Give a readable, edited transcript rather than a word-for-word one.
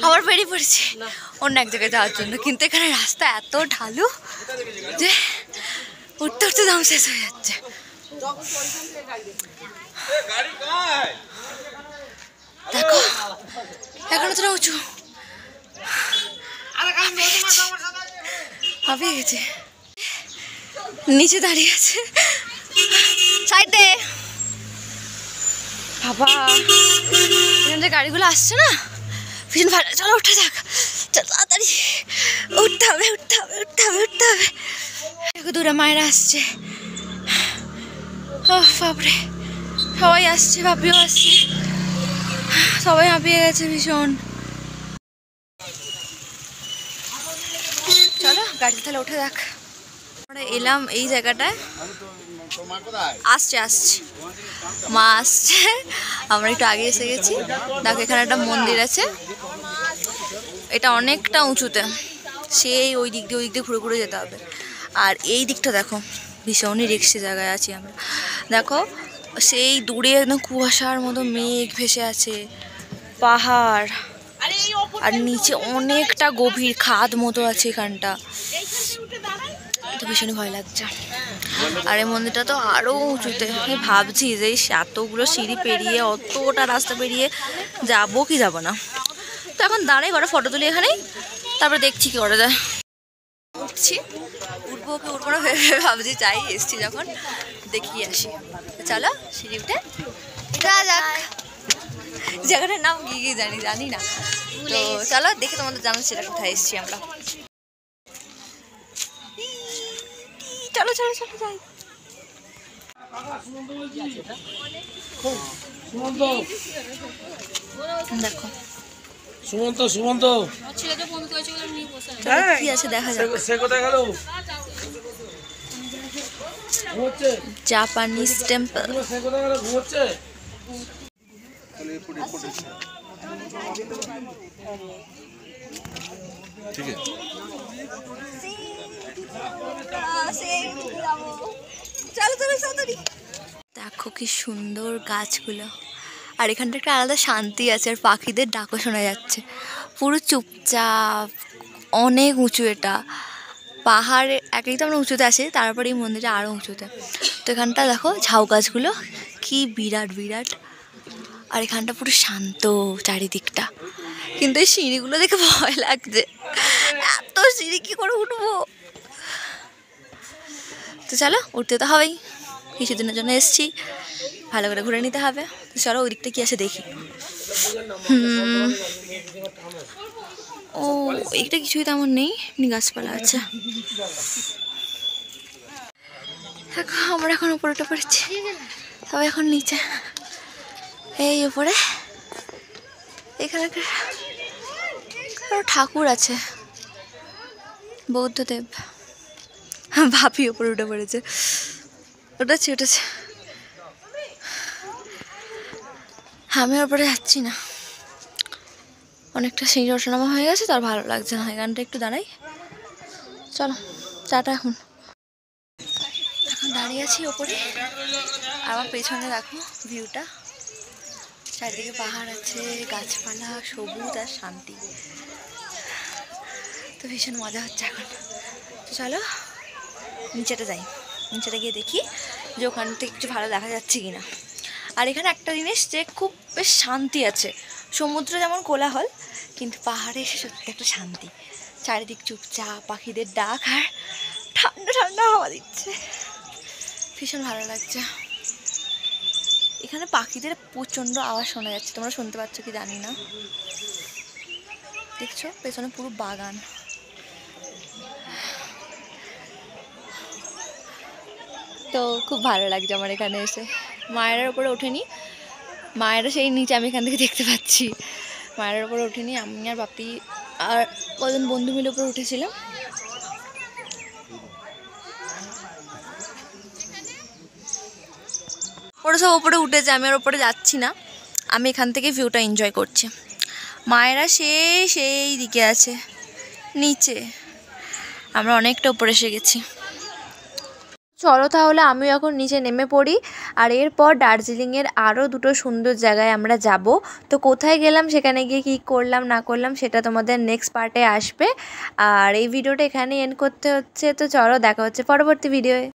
আবার বেরিয়ে পড়েছি অন্য এক জায়গায় যাওয়ার জন্য, কিন্তু এখানে রাস্তা এত ঢালু যে উঠতে উঠতে দাম শেষ হয়ে যাচ্ছে। দেখো এখনো তোরা উঁচু, হাঁপিয়ে গেছে, নিচে দাঁড়িয়ে আছে সাইডে। বাবা এখান থেকে গাড়িগুলো আসছে না, ভীষণ ভালো। চলো উঠে যাক, চলো তাড়াতাড়ি উঠতে হবে উঠতে হবে উঠতে হবে উঠতে হবে। দেখো দূরে মায়েরা আসছে, ও বাপরে সবাই আসছে, বাপিও আসছে, সবাই হাঁপিয়ে গেছে ভীষণ। চলো গাড়ি তাহলে উঠে যাক। আমরা এলাম এই জায়গাটায়, আসছে আসছে মা আসছে, আমরা একটু আগে এসে গেছি। দেখো এখানে একটা মন্দির আছে, এটা অনেকটা উঁচুতে, সেই ওই দিক দিয়ে ঘুরে ঘুরে যেতে হবে। আর এই দিকটা দেখো ভীষণই রিক্সি জায়গায় আছি আমরা। দেখো সেই দূরে একদম কুয়াশার মতো মেঘ ভেসে আছে, পাহাড়, আর নিচে অনেকটা গভীর খাদ মতো আছে এখানটা, তো ভীষণই ভয় লাগছে। আর এই মন্দিরটা তো আরও উঁচুতে, আমি ভাবছি যে এতগুলো সিঁড়ি পেরিয়ে অতটা রাস্তা পেরিয়ে যাবো কি যাবো না। তো এখন দাঁড়াই কটা ফটো তুলি এখানেই, তারপরে দেখছি কি করা যায়। উঠছি, উঠবো কি উঠবো না ভেবে ভাবছি, চাই এসছি যখন দেখি আসি। চলো সিঁড়ি উঠে যা যাক। জায়গাটার নাম কি জানি না, তো চলো দেখে তোমাদের জানাচ্ছি এটা কোথায় এসছি আমরা। চলো চলো চলো যাই। দেখো সুমন্ত সুমন্ত কি আছে দেখা যাক। Japanese temple. দেখো কি সুন্দর গাছগুলো, আর এখানটা একটা আলাদা শান্তি আছে, আর পাখিদের ডাকও শোনা যাচ্ছে। পুরো চুপচাপ, অনেক উঁচু এটা, পাহাড়ে একই তো আমরা উঁচুতে আছি, তারপরে এই মন্দিরটা আরও উঁচুতে। তো এখানটা দেখো ঝাউ গাছগুলো কি বিরাট বিরাট, আর এখানটা পুরো শান্ত চারিদিকটা। কিন্তু এই সিঁড়িগুলো দেখে ভয় লাগছে, এত সিঁড়ি কি করে উঠবো। তো চলো উঠতে তো হবেই, কিছুদিনের জন্য এসছি, ভালো করে ঘুরে নিতে হবে। তো চলো ওই দিকটা কি আছে দেখি। ও এইটা কিছুই তেমন নেই, এমনি গাছপালা আছে। দেখো আমরা এখন উপরেটা পড়েছি, সবাই এখন নিচে। এই উপরে এখানে ঠাকুর আছে, বৌদ্ধদেব। ভাবি উপরে উঠে পড়েছে, উঠেছে। আমি ওপরে যাচ্ছি না, অনেকটা সিঁড়ি ওঠানামা হয়ে গেছে, তার ভালো লাগছে না। এখানটা একটু দাঁড়াই, চলো টাটা। এখন দাঁড়িয়ে আছি ওপরে, আমার পেছনে দেখো ভিউটা, চারিদিকে পাহাড় আছে, গাছপালা, সবুজ আর শান্তি, তো ভীষণ মজা হচ্ছে এখন। তো চলো নিচেটা যাই, নিচেটা গিয়ে দেখি যে ওখান থেকে কিছু ভালো দেখা যাচ্ছে কিনা। আর এখানে একটা জিনিস যে খুব বেশ শান্তি আছে, সমুদ্র যেমন কোলাহল, কিন্তু পাহাড়ে এসে সত্যি একটা শান্তি, চারিদিক চুপচাপ, পাখিদের ডাক, আর ঠান্ডা ঠান্ডা হাওয়া দিচ্ছে, ভীষণ ভালো লাগছে। এখানে পাখিদের প্রচণ্ড আওয়াজ শোনা যাচ্ছে, তোমরা শুনতে পাচ্ছ কি জানি না। দেখছো পেছনে পুরো বাগান। তো খুব ভালো লাগছে আমার এখানে এসে। মায়েরার উপরে ওঠেনি, মায়েরা সেই নিচে, আমি এখান থেকে দেখতে পাচ্ছি। মায়ের উপরে ওঠেনি, আমি আর বাপি আর কজন বন্ধু মিলে উপরে উঠেছিলাম। ওরা সব ওপরে উঠেছে, আমি আর ওপরে যাচ্ছি না, আমি এখান থেকে ভিউটা এনজয় করছি। মায়েরা সেই দিকে আছে নিচে, আমরা অনেকটা উপরে এসে গেছি। চলো তাহলে আমিও এখন নিচে নেমে পড়ি। আর এরপর দার্জিলিংয়ের আরও দুটো সুন্দর জায়গায় আমরা যাব। তো কোথায় গেলাম, সেখানে গিয়ে কী করলাম না করলাম সেটা তোমাদের নেক্সট পার্টে আসবে। আর এই ভিডিওটা এখানেই এন্ড করতে হচ্ছে। তো চলো দেখা হচ্ছে পরবর্তী ভিডিওয়ে।